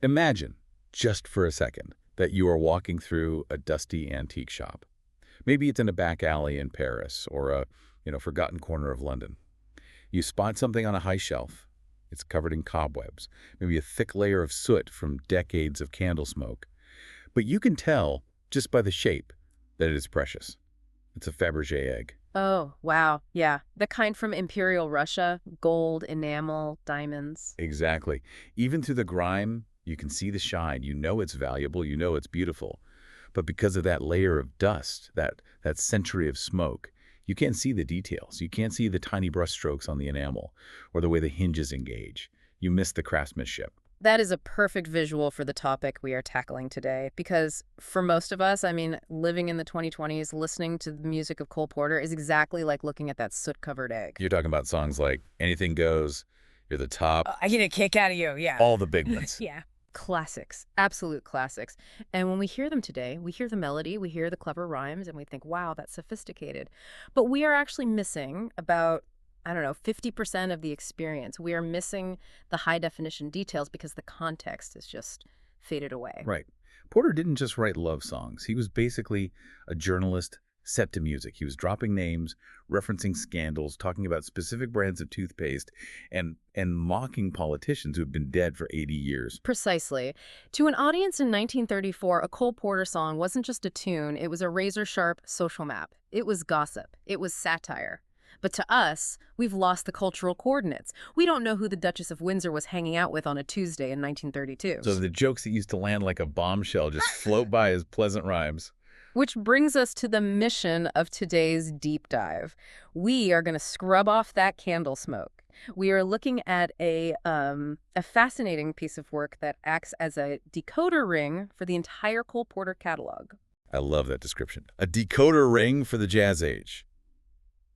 Imagine, just for a second, that you are walking through a dusty antique shop. Maybe it's in a back alley in Paris or a, forgotten corner of London. You spot something on a high shelf. It's covered in cobwebs, maybe a thick layer of soot from decades of candle smoke. But you can tell, just by the shape, that it is precious. It's a Fabergé egg. Oh, wow. Yeah. The kind from Imperial Russia, gold, enamel, diamonds. Exactly. Even through the grime, you can see the shine. You know it's valuable. You know it's beautiful. But because of that layer of dust, that century of smoke, you can't see the details. You can't see the tiny brushstrokes on the enamel or the way the hinges engage. You miss the craftsmanship. That is a perfect visual for the topic we are tackling today, because for most of us, living in the 2020s, listening to the music of Cole Porter is exactly like looking at that soot-covered egg. You're talking about songs like Anything Goes, You're the Top. I get a kick out of you, yeah. All the big ones. Yeah. Classics, absolute classics. And when we hear them today, we hear the melody, we hear the clever rhymes, and we think, wow, that's sophisticated. But we are actually missing about 50% of the experience. We are missing the high-definition details because the context is just faded away. Right. Porter didn't just write love songs. He was basically a journalist set to music. He was dropping names, referencing scandals, talking about specific brands of toothpaste, and mocking politicians who have been dead for 80 years. Precisely. To an audience in 1934, a Cole Porter song wasn't just a tune. It was a razor-sharp social map. It was gossip. It was satire. But to us, we've lost the cultural coordinates. We don't know who the Duchess of Windsor was hanging out with on a Tuesday in 1932. So the jokes that used to land like a bombshell just float by as pleasant rhymes. Which brings us to the mission of today's deep dive. We are going to scrub off that candle smoke. We are looking at a fascinating piece of work that acts as a decoder ring for the entire Cole Porter catalog. I love that description. A decoder ring for the jazz age.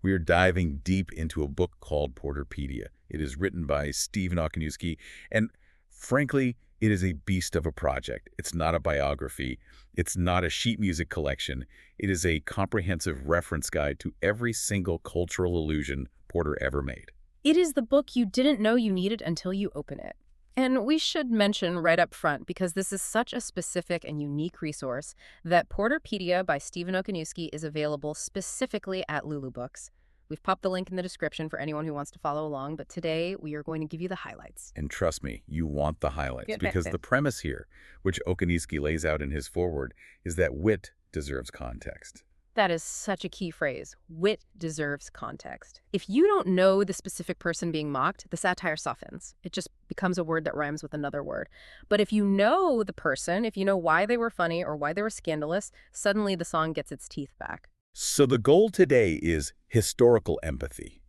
We are diving deep into a book called Porter-Pedia. It is written by Stephen Okoniewski, and frankly, it is a beast of a project. It's not a biography. It's not a sheet music collection. It is a comprehensive reference guide to every single cultural allusion Porter ever made. It is the book you didn't know you needed until you open it. And we should mention right up front, because this is such a specific and unique resource, that Porter-Pedia by Stephen Okoniewski is available specifically at Lulu Books. We've popped the link in the description for anyone who wants to follow along, but today we are going to give you the highlights. And trust me, you want the highlights, Good. because the premise here, which Okoniewski lays out in his foreword, is that wit deserves context. That is such a key phrase. Wit deserves context. If you don't know the specific person being mocked, the satire softens. It just becomes a word that rhymes with another word. But if you know the person, if you know why they were funny or why they were scandalous, suddenly the song gets its teeth back. So the goal today is historical empathy.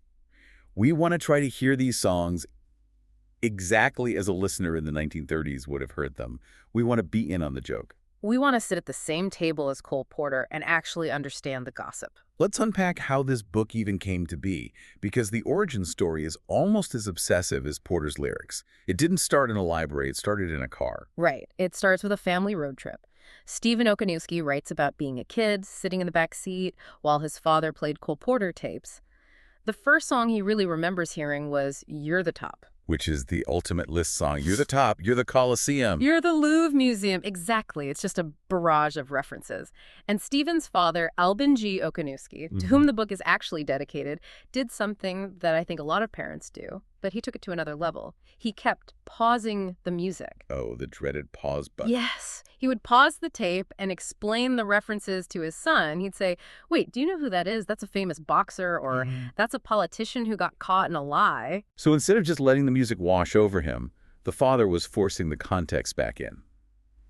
We want to try to hear these songs exactly as a listener in the 1930s would have heard them. We want to be in on the joke. We want to sit at the same table as Cole Porter and actually understand the gossip. Let's unpack how this book even came to be, because the origin story is almost as obsessive as Porter's lyrics. It didn't start in a library, it started in a car. Right. It starts with a family road trip. Stephen Okoniewski writes about being a kid, sitting in the back seat, while his father played Cole Porter tapes. The first song he really remembers hearing was You're the Top. Which is the ultimate list song. You're the top, you're the Coliseum. You're the Louvre Museum. Exactly. It's just a barrage of references. And Stephen's father, Albin G. Okoniewski, to whom the book is actually dedicated, did something that I think a lot of parents do, but he took it to another level. He kept pausing the music. Oh, the dreaded pause button. Yes. He would pause the tape and explain the references to his son. He'd say, wait, do you know who that is? That's a famous boxer, or that's a politician who got caught in a lie. So instead of just letting the music wash over him, the father was forcing the context back in.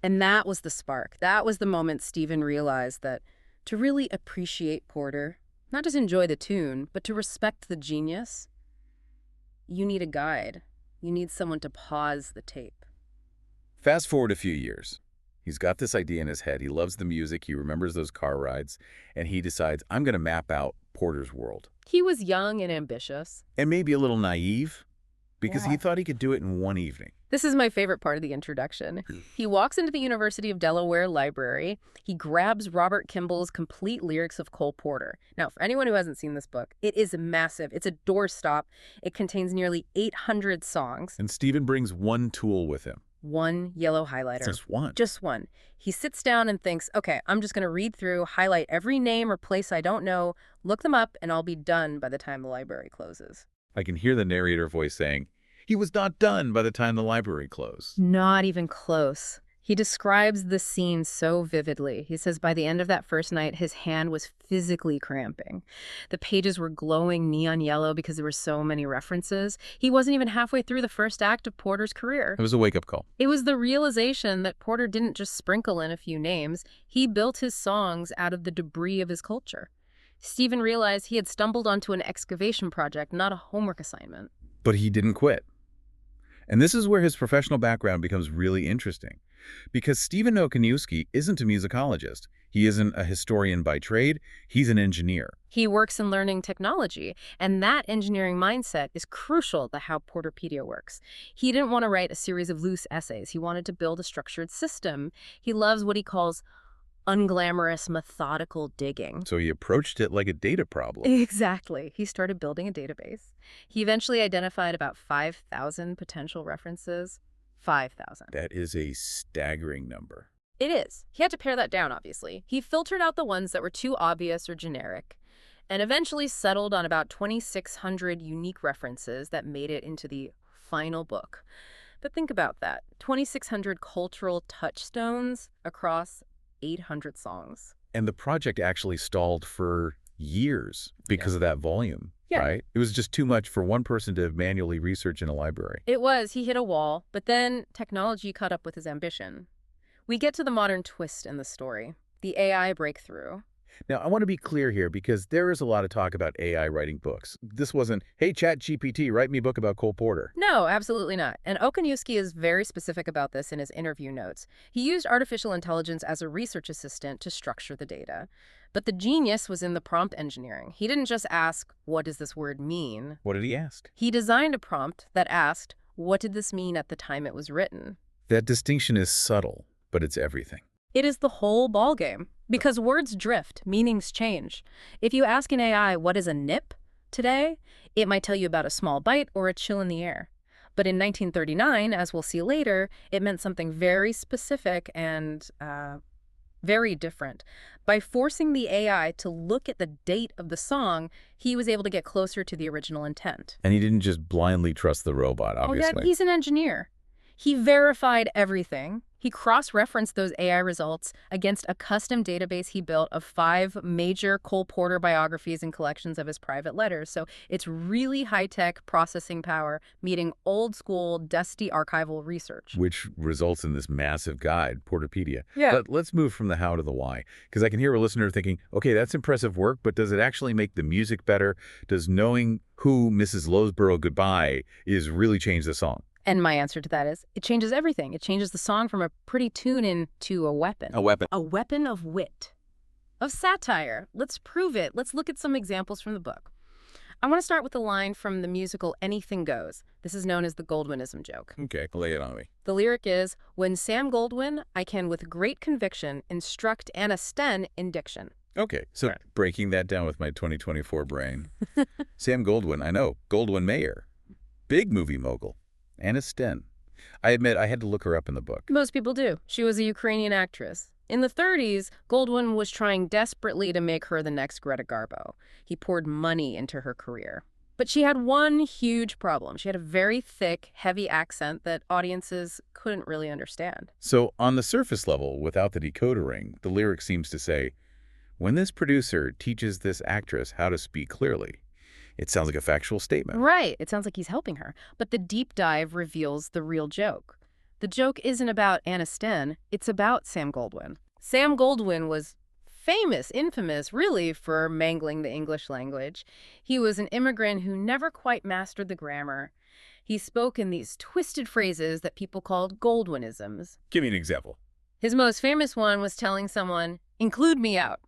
And that was the spark. That was the moment Stephen realized that to really appreciate Porter, not just enjoy the tune, but to respect the genius, you need a guide. You need someone to pause the tape. Fast forward a few years. He's got this idea in his head. He loves the music. He remembers those car rides. And he decides, I'm going to map out Porter's world. He was young and ambitious. And maybe a little naive, because he thought he could do it in one evening. This is my favorite part of the introduction. He walks into the University of Delaware library. He grabs Robert Kimball's complete lyrics of Cole Porter. Now, for anyone who hasn't seen this book, it is massive. It's a doorstop. It contains nearly 800 songs. And Stephen brings one tool with him. One yellow highlighter. Just one. Just one. He sits down and thinks, okay, I'm just going to read through, highlight every name or place I don't know, look them up, and I'll be done by the time the library closes. I can hear the narrator voice saying, he was not done by the time the library closed. Not even close. He describes the scene so vividly. He says by the end of that first night, his hand was physically cramping. The pages were glowing neon yellow because there were so many references. He wasn't even halfway through the first act of Porter's career. It was a wake-up call. It was the realization that Porter didn't just sprinkle in a few names. He built his songs out of the debris of his culture. Stephen realized he had stumbled onto an excavation project, not a homework assignment. But he didn't quit. And this is where his professional background becomes really interesting. Because Stephen Okoniewski isn't a musicologist. He isn't a historian by trade. He's an engineer. He works in learning technology, and that engineering mindset is crucial to how Porter-Pedia works. He didn't want to write a series of loose essays. He wanted to build a structured system. He loves what he calls unglamorous, methodical digging. So he approached it like a data problem. Exactly. He started building a database. He eventually identified about 5,000 potential references. 5,000. That is a staggering number. It is. He had to pare that down, obviously. He filtered out the ones that were too obvious or generic, and eventually settled on about 2,600 unique references that made it into the final book. But think about that. 2,600 cultural touchstones across 800 songs. And the project actually stalled for years because of that volume, right? It was just too much for one person to manually research in a library. It was. He hit a wall, but then technology caught up with his ambition. We get to the modern twist in the story, the AI breakthrough. Now, I want to be clear here because there is a lot of talk about AI writing books. This wasn't, hey, ChatGPT, write me a book about Cole Porter. No, absolutely not. And Okoniewski is very specific about this in his interview notes. He used artificial intelligence as a research assistant to structure the data. But the genius was in the prompt engineering. He didn't just ask, what does this word mean? What did he ask? He designed a prompt that asked, what did this mean at the time it was written? That distinction is subtle, but it's everything. It is the whole ballgame. Because words drift, meanings change. If you ask an AI what is a nip today, it might tell you about a small bite or a chill in the air. But in 1939, as we'll see later, it meant something very specific and very different. By forcing the AI to look at the date of the song, he was able to get closer to the original intent. And he didn't just blindly trust the robot, obviously. Oh, yeah, he's an engineer. He verified everything. He cross-referenced those AI results against a custom database he built of 5 major Cole Porter biographies and collections of his private letters. So it's really high-tech processing power meeting old-school, dusty archival research. Which results in this massive guide, Porter-Pedia. Yeah. But let's move from the how to the why. Because I can hear a listener thinking, okay, that's impressive work, but does it actually make the music better? Does knowing who Mrs. Lowesboro Goodbye is really change the song? And my answer to that is, it changes everything. It changes the song from a pretty tune into a weapon. A weapon. A weapon of wit. Of satire. Let's prove it. Let's look at some examples from the book. I want to start with a line from the musical Anything Goes. This is known as the Goldwyn-ism joke. Okay, lay it on me. The lyric is, when Sam Goldwyn, I can with great conviction instruct Anna Sten in diction. Okay, so breaking that down with my 2024 brain. Sam Goldwyn, I know, Goldwyn Mayer. Big movie mogul. Anna Sten. I admit I had to look her up in the book. Most people do. She was a Ukrainian actress. In the 30s, Goldwyn was trying desperately to make her the next Greta Garbo. He poured money into her career. But she had one huge problem. She had a very thick, heavy accent that audiences couldn't really understand. So on the surface level, without the decoder ring, the lyric seems to say, when this producer teaches this actress how to speak clearly, it sounds like a factual statement. Right. It sounds like he's helping her. But the deep dive reveals the real joke. The joke isn't about Anna Sten. It's about Sam Goldwyn. Sam Goldwyn was famous, infamous, really, for mangling the English language. He was an immigrant who never quite mastered the grammar. He spoke in these twisted phrases that people called Goldwyn-isms. Give me an example. His most famous one was telling someone, include me out.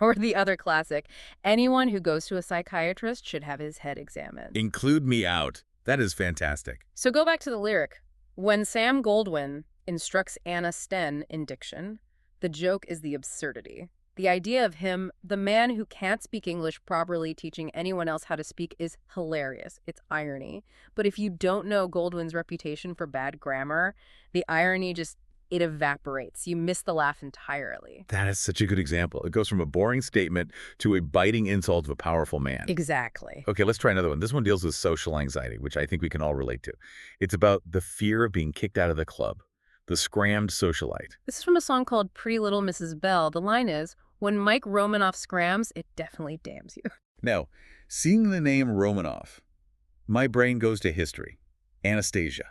Or the other classic, anyone who goes to a psychiatrist should have his head examined. Include me out. That is fantastic. So go back to the lyric. When Sam Goldwyn instructs Anna Sten in diction, the joke is the absurdity. The idea of him, the man who can't speak English properly, teaching anyone else how to speak, is hilarious. It's irony. But if you don't know Goldwyn's reputation for bad grammar, the irony just, it evaporates. You miss the laugh entirely. That is such a good example. It goes from a boring statement to a biting insult of a powerful man. Exactly. Okay, let's try another one. This one deals with social anxiety, which I think we can all relate to. It's about the fear of being kicked out of the club, the scrammed socialite. This is from a song called Pretty Little Mrs. Bell. The line is, when Mike Romanoff scrams, it definitely damns you. Now, seeing the name Romanov, my brain goes to history. Anastasia,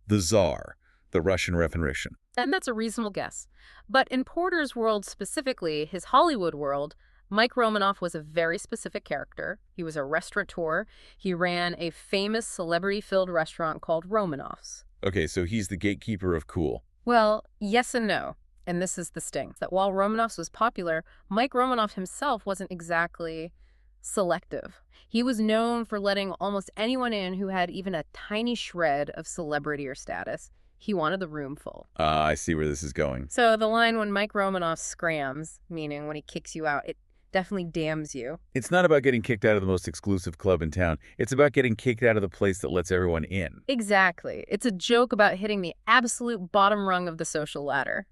the Tsar, the Russian Revolution. And that's a reasonable guess. But in Porter's world specifically, his Hollywood world, Mike Romanoff was a very specific character. He was a restaurateur. He ran a famous celebrity-filled restaurant called Romanoff's. Okay, so he's the gatekeeper of cool. Well, yes and no. And this is the sting, that while Romanoff's was popular, Mike Romanoff himself wasn't exactly selective. He was known for letting almost anyone in who had even a tiny shred of celebrity or status. He wanted the room full. I see where this is going. So the line when Mike Romanoff scrams, meaning when he kicks you out, it definitely damns you. It's not about getting kicked out of the most exclusive club in town. It's about getting kicked out of the place that lets everyone in. Exactly. It's a joke about hitting the absolute bottom rung of the social ladder.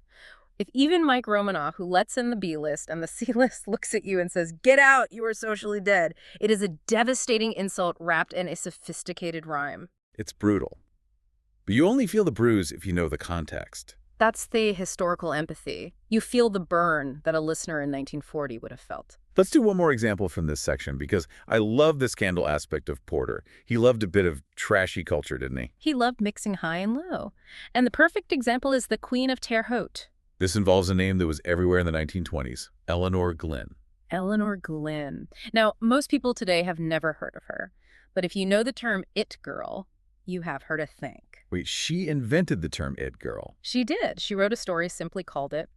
If even Mike Romanoff, who lets in the B-list and the C-list, looks at you and says, "Get out, you are socially dead," it is a devastating insult wrapped in a sophisticated rhyme. It's brutal. But you only feel the bruise if you know the context. That's the historical empathy. You feel the burn that a listener in 1940 would have felt. Let's do one more example from this section, because I love the scandal aspect of Porter. He loved a bit of trashy culture, didn't he? He loved mixing high and low. And the perfect example is the Queen of Terre Haute. This involves a name that was everywhere in the 1920s, Eleanor Glynn. Eleanor Glynn. Now, most people today have never heard of her. But if you know the term it girl, you have her to thank. Wait, she invented the term it girl. She did. She wrote a story, simply called it.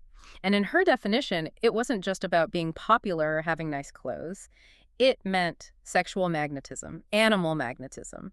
And in her definition, it wasn't just about being popular or having nice clothes. It meant sexual magnetism, animal magnetism.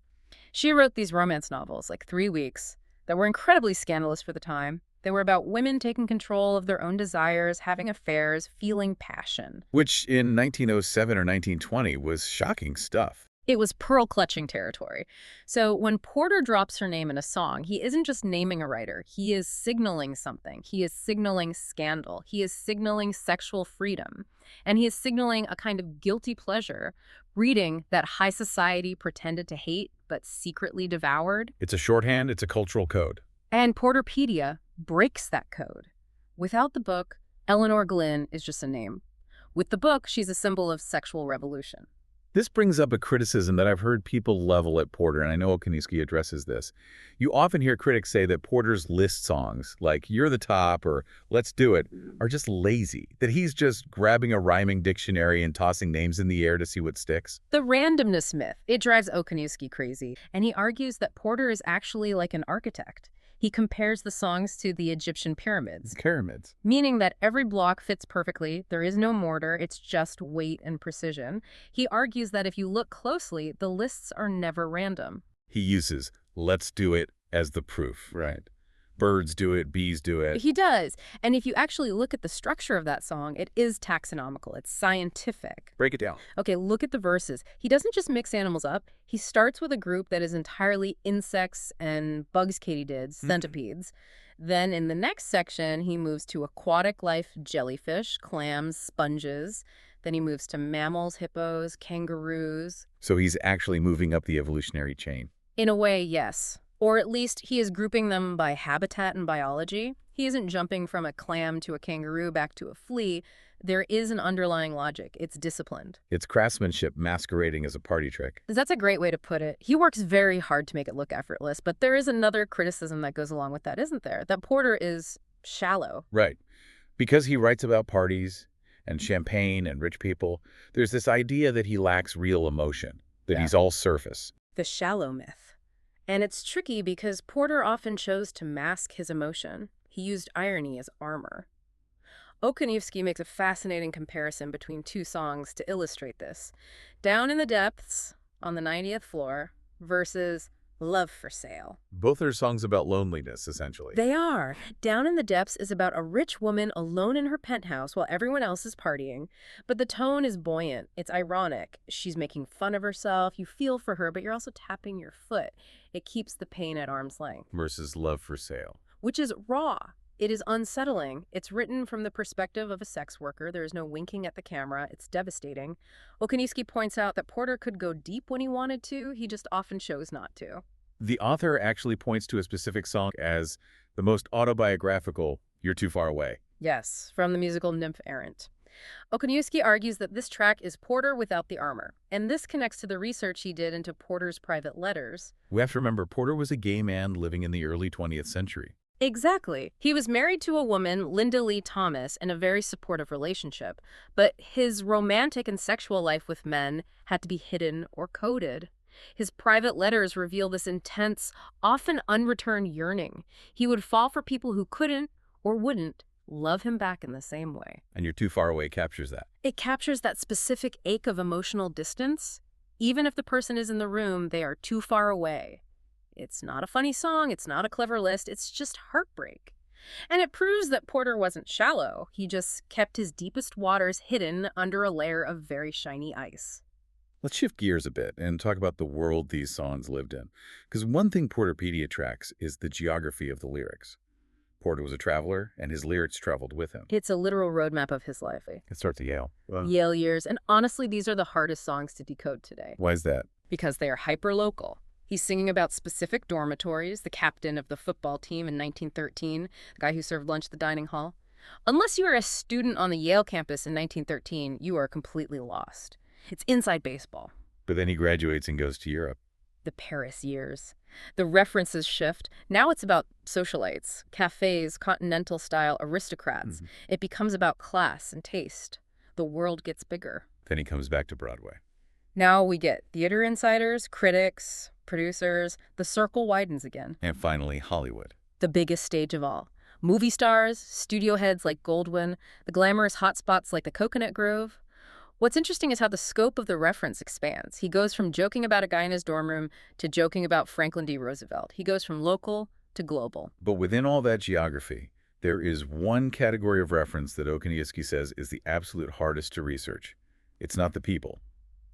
She wrote these romance novels, like 3 weeks, that were incredibly scandalous for the time. They were about women taking control of their own desires, having affairs, feeling passion. Which in 1907 or 1920 was shocking stuff. It was pearl-clutching territory. So when Porter drops her name in a song, he isn't just naming a writer. He is signaling something. He is signaling scandal. He is signaling sexual freedom. And he is signaling a kind of guilty pleasure, reading that high society pretended to hate but secretly devoured. It's a shorthand, it's a cultural code. And Porter-Pedia breaks that code. Without the book, Eleanor Glynn is just a name. With the book, she's a symbol of sexual revolution. This brings up a criticism that I've heard people level at Porter, and I know Okoniewski addresses this. You often hear critics say that Porter's list songs, like You're the Top or Let's Do It, are just lazy, that he's just grabbing a rhyming dictionary and tossing names in the air to see what sticks. The randomness myth, it drives Okoniewski crazy, and he argues that Porter is actually like an architect. He compares the songs to the Egyptian pyramids. Pyramids. Meaning that every block fits perfectly, there is no mortar, it's just weight and precision. He argues that if you look closely, the lists are never random. He uses Let's Do It as the proof. Right. Birds do it, bees do it. He does. And if you actually look at the structure of that song, it is taxonomical. It's scientific. Break it down. Okay, look at the verses. He doesn't just mix animals up. He starts with a group that is entirely insects and bugs, katydids, centipedes. Then in the next section, he moves to aquatic life, jellyfish, clams, sponges. Then he moves to mammals, hippos, kangaroos. So he's actually moving up the evolutionary chain. In a way, yes. Or at least he is grouping them by habitat and biology. He isn't jumping from a clam to a kangaroo back to a flea. There is an underlying logic. It's disciplined. It's craftsmanship masquerading as a party trick. That's a great way to put it. He works very hard to make it look effortless, but there is another criticism that goes along with that, isn't there? That Porter is shallow. Right. Because he writes about parties and champagne and rich people, there's this idea that he lacks real emotion, that he's all surface. The shallow myth. And it's tricky because Porter often chose to mask his emotion. He used irony as armor. Okoniewski makes a fascinating comparison between two songs to illustrate this. Down in the Depths, on the 90th Floor, versus Love for Sale. Both are songs about loneliness, essentially. They are. Down in the Depths is about a rich woman alone in her penthouse while everyone else is partying. But the tone is buoyant. It's ironic. She's making fun of herself. You feel for her, but you're also tapping your foot. It keeps the pain at arm's length. Versus Love for Sale. Which is raw. It is unsettling. It's written from the perspective of a sex worker. There is no winking at the camera. It's devastating. Okoniewski points out that Porter could go deep when he wanted to. He just often chose not to. The author actually points to a specific song as the most autobiographical, You're Too Far Away. Yes, from the musical Nymph Errant. Okoniewski argues that this track is Porter without the armor, and this connects to the research he did into Porter's private letters. We have to remember Porter was a gay man living in the early 20th century. Exactly. He was married to a woman, Linda Lee Thomas, in a very supportive relationship, but his romantic and sexual life with men had to be hidden or coded. His private letters reveal this intense, often unreturned yearning. He would fall for people who couldn't or wouldn't love him back in the same way. And You're Too Far Away captures that. It captures that specific ache of emotional distance. Even if the person is in the room, they are too far away. It's not a funny song, it's not a clever list, it's just heartbreak. And it proves that Porter wasn't shallow. He just kept his deepest waters hidden under a layer of very shiny ice. Let's shift gears a bit and talk about the world these songs lived in. Because one thing Porter-Pedia tracks is the geography of the lyrics. Porter was a traveler, and his lyrics traveled with him. It's a literal roadmap of his life. It starts at Yale. Yale years, and honestly, these are the hardest songs to decode today. Why is that? Because they are hyper-local. He's singing about specific dormitories, the captain of the football team in 1913, the guy who served lunch at the dining hall. Unless you are a student on the Yale campus in 1913, you are completely lost. It's inside baseball. But then he graduates and goes to Europe. The Paris years. The references shift. Now it's about socialites, cafes, continental-style aristocrats. It becomes about class and taste. The world gets bigger. Then he comes back to Broadway. Now we get theater insiders, critics, producers. The circle widens again. And finally, Hollywood. The biggest stage of all. Movie stars, studio heads like Goldwyn, the glamorous hotspots like the Coconut Grove. What's interesting is how the scope of the reference expands. He goes from joking about a guy in his dorm room to joking about Franklin D. Roosevelt. He goes from local to global. But within all that geography, there is one category of reference that Okoniewski says is the absolute hardest to research. It's not the people.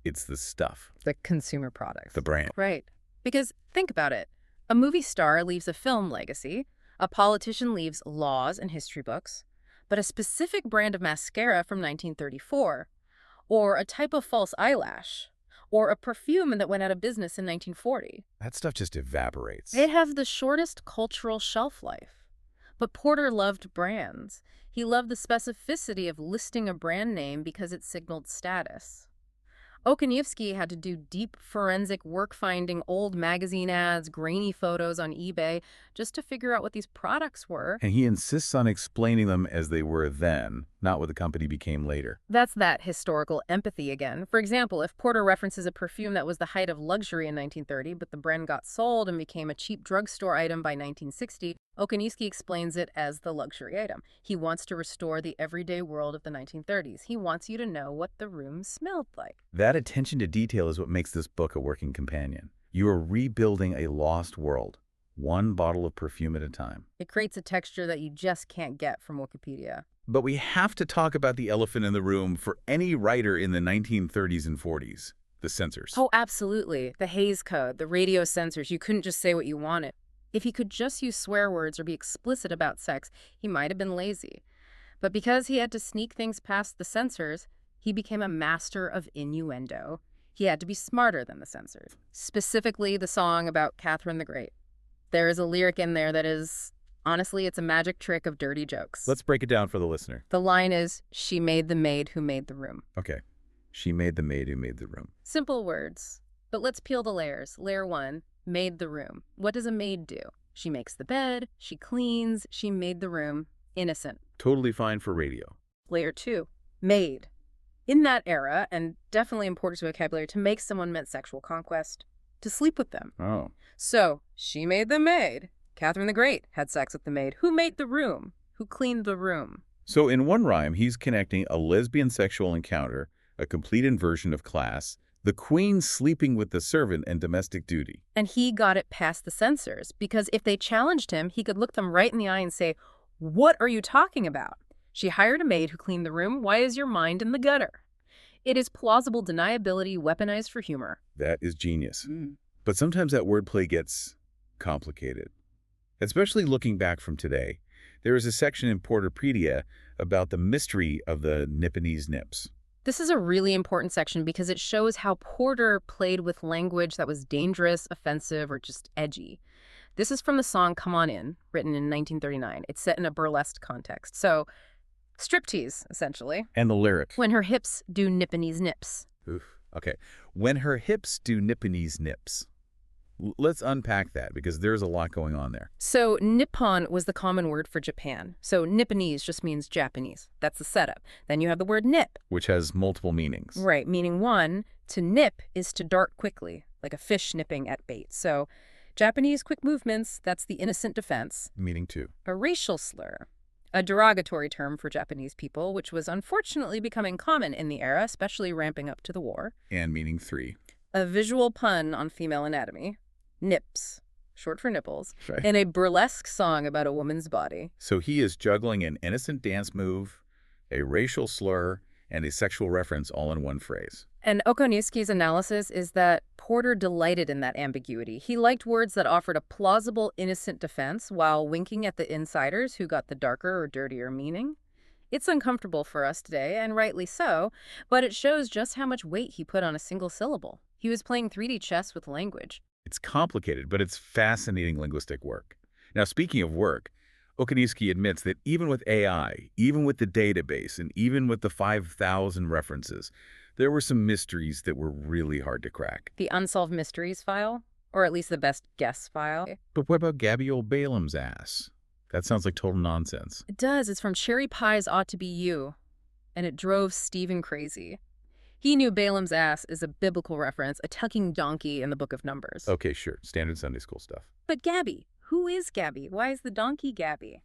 It's the stuff. The consumer products. The brand. Right. Because think about it. A movie star leaves a film legacy. A politician leaves laws and history books. But a specific brand of mascara from 1934, or a type of false eyelash, or a perfume that went out of business in 1940. That stuff just evaporates. It has the shortest cultural shelf life. But Porter loved brands. He loved the specificity of listing a brand name because it signaled status. Okoniewski had to do deep forensic work finding old magazine ads, grainy photos on eBay, just to figure out what these products were. And he insists on explaining them as they were then, not what the company became later. That's that historical empathy again. For example, if Porter references a perfume that was the height of luxury in 1930, but the brand got sold and became a cheap drugstore item by 1960, Okoniewski explains it as the luxury item. He wants to restore the everyday world of the 1930s. He wants you to know what the room smelled like. That attention to detail is what makes this book a working companion. You are rebuilding a lost world, one bottle of perfume at a time. It creates a texture that you just can't get from Wikipedia. But we have to talk about the elephant in the room for any writer in the 1930s and 40s, the censors. Oh, absolutely. The Hays Code, the radio censors. You couldn't just say what you wanted. If he could just use swear words or be explicit about sex, he might have been lazy. But because he had to sneak things past the censors, he became a master of innuendo. He had to be smarter than the censors. Specifically, the song about Catherine the Great. There is a lyric in there that is, honestly, it's a magic trick of dirty jokes. Let's break it down for the listener. The line is, she made the maid who made the room. Okay. She made the maid who made the room. Simple words. But let's peel the layers. Layer 1, made the room. What does a maid do? She makes the bed, she cleans, she made the room. Innocent. Totally fine for radio. Layer 2, maid. In that era, and definitely important to vocabulary, to make someone meant sexual conquest, to sleep with them. Oh. So, she made the maid. Catherine the Great had sex with the maid. Who made the room? Who cleaned the room? So in one rhyme, he's connecting a lesbian sexual encounter, a complete inversion of class, The queen sleeping with the servant and domestic duty. And he got it past the censors, because if they challenged him, he could look them right in the eye and say, "What are you talking about? She hired a maid who cleaned the room. Why is your mind in the gutter?" It is plausible deniability weaponized for humor. That is genius. But sometimes that wordplay gets complicated. Especially looking back from today, there is a section in Porter-Pedia about the mystery of the Nipponese nips. This is a really important section because it shows how Porter played with language that was dangerous, offensive, or just edgy. This is from the song Come On In, written in 1939. It's set in a burlesque context. So, striptease, essentially. And the lyric. When her hips do Nipponese nips. Oof. Okay. When her hips do Nipponese nips. Let's unpack that because there's a lot going on there. So Nippon was the common word for Japan. So Nipponese just means Japanese. That's the setup. Then you have the word nip. Which has multiple meanings. Right, meaning one, to nip is to dart quickly, like a fish nipping at bait. So Japanese quick movements, that's the innocent defense. Meaning two. A racial slur, a derogatory term for Japanese people, which was unfortunately becoming common in the era, especially ramping up to the war. And meaning three. A visual pun on female anatomy. Nips, short for nipples, Right. in a burlesque song about a woman's body. So he is juggling an innocent dance move, a racial slur, and a sexual reference all in one phrase. And Okoniewski's analysis is that Porter delighted in that ambiguity. He liked words that offered a plausible, innocent defense while winking at the insiders who got the darker or dirtier meaning. It's uncomfortable for us today, and rightly so, but it shows just how much weight he put on a single syllable. He was playing 3D chess with language. It's complicated, but it's fascinating linguistic work. Now, speaking of work, Okoniewski admits that even with AI, even with the database, and even with the 5,000 references, there were some mysteries that were really hard to crack. The Unsolved Mysteries file, or at least the best guess file. But what about Gabby Old Balaam's ass? That sounds like total nonsense. It does. It's from Cherry Pie's Ought to Be You, and it drove Stephen crazy. He knew Balaam's ass is a biblical reference, a tucking donkey in the Book of Numbers. Okay, sure. Standard Sunday school stuff. But Gabby, who is Gabby? Why is the donkey Gabby?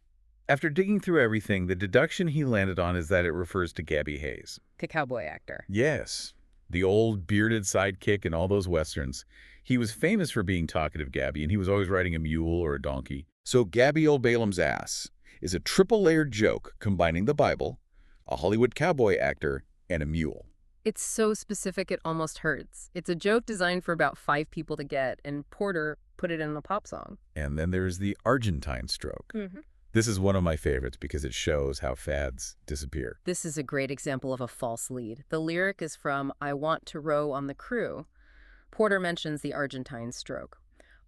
After digging through everything, the deduction he landed on is that it refers to Gabby Hayes. The cowboy actor. Yes, the old bearded sidekick in all those westerns. He was famous for being talkative Gabby, and he was always riding a mule or a donkey. So Gabby Old Balaam's ass is a triple-layered joke combining the Bible, a Hollywood cowboy actor, and a mule. It's so specific it almost hurts. It's a joke designed for about 5 people to get, and Porter put it in a pop song. And then there's the Argentine stroke. This is one of my favorites because it shows how fads disappear. This is a great example of a false lead. The lyric is from I Want to Row on the Crew. Porter mentions the Argentine stroke.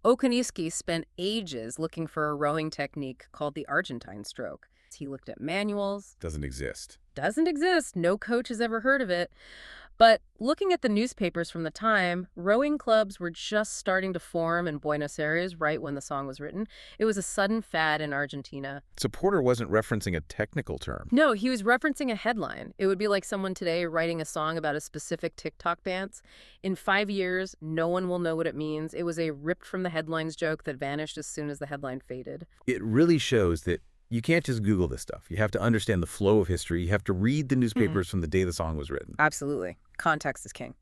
Okoniewski spent ages looking for a rowing technique called the Argentine stroke. He looked at manuals. Doesn't exist. Doesn't exist. No coach has ever heard of it. But looking at the newspapers from the time, rowing clubs were just starting to form in Buenos Aires right when the song was written. It was a sudden fad in Argentina. So Porter wasn't referencing a technical term. No, he was referencing a headline. It would be like someone today writing a song about a specific TikTok dance. In 5 years, no one will know what it means. It was a ripped from the headlines joke that vanished as soon as the headline faded. It really shows that you can't just Google this stuff. You have to understand the flow of history. You have to read the newspapers from the day the song was written. Absolutely. Context is king.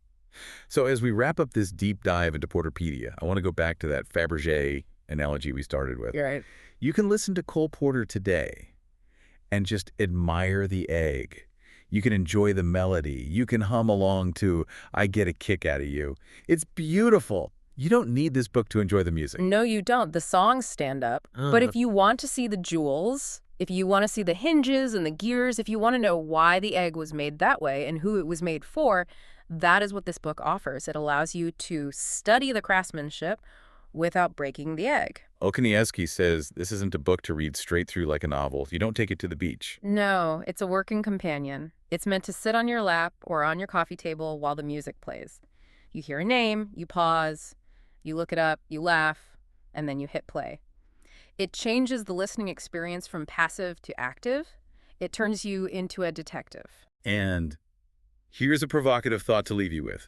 So as we wrap up this deep dive into Porter-Pedia, I want to go back to that Fabergé analogy we started with. You're right. You can listen to Cole Porter today and just admire the egg. You can enjoy the melody. You can hum along to I Get a Kick Out of You. It's beautiful. You don't need this book to enjoy the music. No, you don't. The songs stand up. But if you want to see the jewels, if you want to see the hinges and the gears, if you want to know why the egg was made that way and who it was made for, that is what this book offers. It allows you to study the craftsmanship without breaking the egg. Okoniewski says this isn't a book to read straight through like a novel. You don't take it to the beach. No, it's a working companion. It's meant to sit on your lap or on your coffee table while the music plays. You hear a name, you pause, you look it up, you laugh, and then you hit play. It changes the listening experience from passive to active. It turns you into a detective. And here's a provocative thought to leave you with.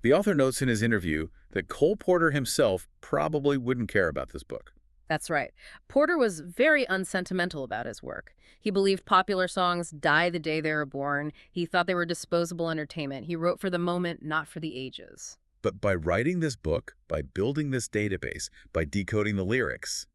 The author notes in his interview that Cole Porter himself probably wouldn't care about this book. That's right. Porter was very unsentimental about his work. He believed popular songs die the day they were born. He thought they were disposable entertainment. He wrote for the moment, not for the ages. But by writing this book, by building this database, by decoding the lyrics,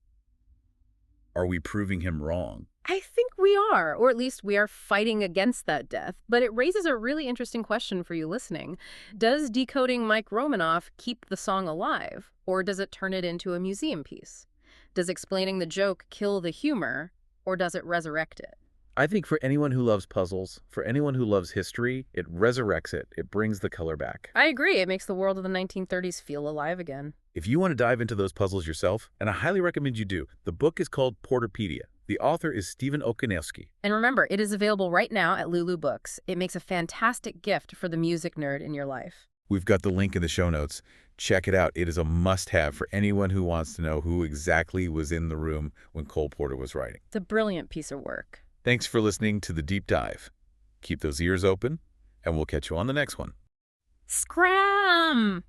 are we proving him wrong? I think we are, or at least we are fighting against that death. But it raises a really interesting question for you listening. Does decoding Mike Romanoff keep the song alive, or does it turn it into a museum piece? Does explaining the joke kill the humor, or does it resurrect it? I think for anyone who loves puzzles, for anyone who loves history, it resurrects it. It brings the color back. I agree. It makes the world of the 1930s feel alive again. If you want to dive into those puzzles yourself, and I highly recommend you do, the book is called Porter-Pedia. The author is Stephen Okonowski. And remember, it is available right now at Lulu Books. It makes a fantastic gift for the music nerd in your life. We've got the link in the show notes. Check it out. It is a must-have for anyone who wants to know who exactly was in the room when Cole Porter was writing. It's a brilliant piece of work. Thanks for listening to The Deep Dive. Keep those ears open, and we'll catch you on the next one. Scram!